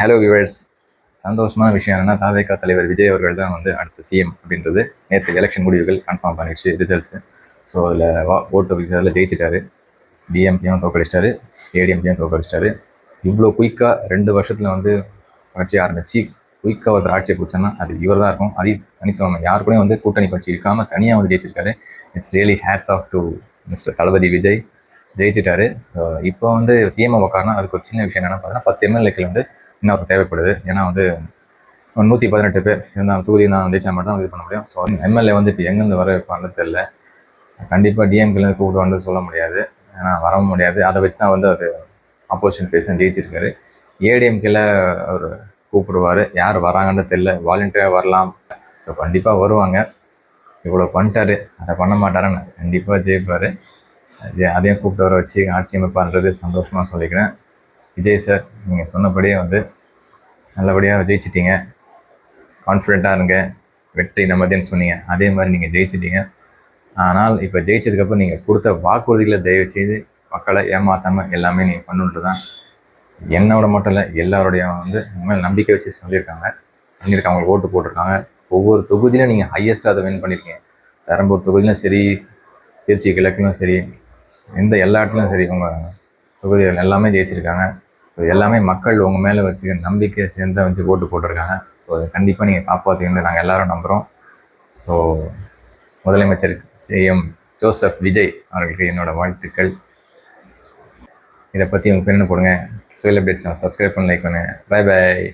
Hello viewers. சந்தோஷமான விஷயம் என்னன்னா, தாவேகா தலைவர் விஜய் அவர்கள் தான் வந்து அடுத்த சிஎம் அப்படின்றது நேற்று எலெக்ஷன் முடிவுகள் கன்ஃபார்ம் பண்ணிடுச்சு, ரிசல்ட்ஸு. ஸோ அதில் ஓட்டு அதில் ஜெயிச்சிட்டாரு. டிஎம்கேயும் தோக்கடிச்சிட்டாரு, ஏடிஎம்கேயும் தோக்கடிச்சிட்டாரு. இவ்வளோ குயிக்காக 2 வருஷத்தில் வந்து கட்சி ஆரம்பித்து குயிக்காக ஒருத்தர் ஆட்சியை பிடிச்சோன்னா அது இவர் தான் இருக்கும். அது தனித்துவம், யார் கூடயும் வந்து கூட்டணி கட்சி இருக்காமல் தனியாக வந்து ஜெயிச்சிருக்காரு. It's really hats off to mister Thalapathy Vijay. ஜெயிச்சிட்டாரு. ஸோ இப்போ வந்து சிஎம் உட்காரனா அதுக்கு ஒரு சின்ன விஷயம் என்னென்னா பார்த்தீங்கன்னா, 10 எம்எல்ஏக்கள் வந்து இன்னும் தேவைப்படுது. ஏன்னா வந்து 118 பேர் இருந்தால் தொகுதி நான் ஜெயிச்சா மட்டும் தான் இது பண்ண முடியும். ஸோ எம்எல்ஏ வந்து இப்போ எங்கேருந்து வர வைப்பான்னு தெரியல. கண்டிப்பாக டிஎம்கேலேருந்து கூப்பிட்டு வந்து சொல்ல முடியாது, ஏன்னா வரவும் முடியாது. அதை வச்சு தான் வந்து அது ஆப்போசிஷன் பேசி ஜெயிச்சிருக்காரு. ஏடிஎம்கேல அவர் கூப்பிடுவார், யார் வராங்கன்னு தெரியல. வாலண்டியராக வரலாம். ஸோ கண்டிப்பாக வருவாங்க. இவ்வளோ பண்ணிட்டாரு, அதை பண்ண மாட்டாருன்னு கண்டிப்பாக ஜெயிப்பார். அதையும் கூப்பிட்டு வர வச்சு ஆட்சி அமைப்பான்றது சந்தோஷமாக சொல்லிக்கிறேன். விஜய் சார், நீங்கள் சொன்னபடியே வந்து நல்லபடியாக ஜெயிச்சிட்டிங்க. கான்ஃபிடெண்ட்டாக இருங்க, வெற்றி நமதேன்னு சொன்னீங்க, அதே மாதிரி நீங்கள் ஜெயிச்சிட்டிங்க. ஆனால் இப்போ ஜெயிச்சதுக்கப்புறம் நீங்கள் கொடுத்த வாக்குறுதிகளை தயவுசெய்து மக்களை ஏமாற்றாமல் எல்லாமே நீங்கள் பண்ணுன்ட்டு தான் என்னோட மட்டும் இல்லை, எல்லாருடைய வந்து உண்மையில் நம்பிக்கை வச்சு பண்ணியிருக்காங்க. அவங்களுக்கு ஓட்டு போட்டிருக்காங்க. ஒவ்வொரு தொகுதியிலும் நீங்கள் ஹையஸ்ட்டாக அதை வின் பண்ணியிருக்கீங்க. பெரம்பூர் தொகுதியிலும் சரி, திருச்சி கிழக்குலையும் சரி, எல்லா இடத்துலையும் சரி, உங்கள் தொகுதிகள் எல்லாமே ஜெயிச்சிருக்காங்க. ஸோ எல்லாமே மக்கள் உங்கள் மேலே வச்சு நம்பிக்கை சேர்ந்து வச்சு ஓட்டு போட்டிருக்காங்க. ஸோ அதை கண்டிப்பாக நீங்கள் காப்பாற்றுவீங்கன்னு நாங்கள் எல்லோரும் நம்புகிறோம். ஸோ முதலமைச்சர் சிஎம் ஜோசப் விஜய் அவர்களுக்கு என்னோட வாழ்த்துக்கள். இதை பற்றி உங்கள் பேர் என்ன போடுங்க. சுயல் அப்டேட்ஸ் சப்ஸ்கிரைப் பண்ணி லைக் பண்ணுங்கள். Bye bye.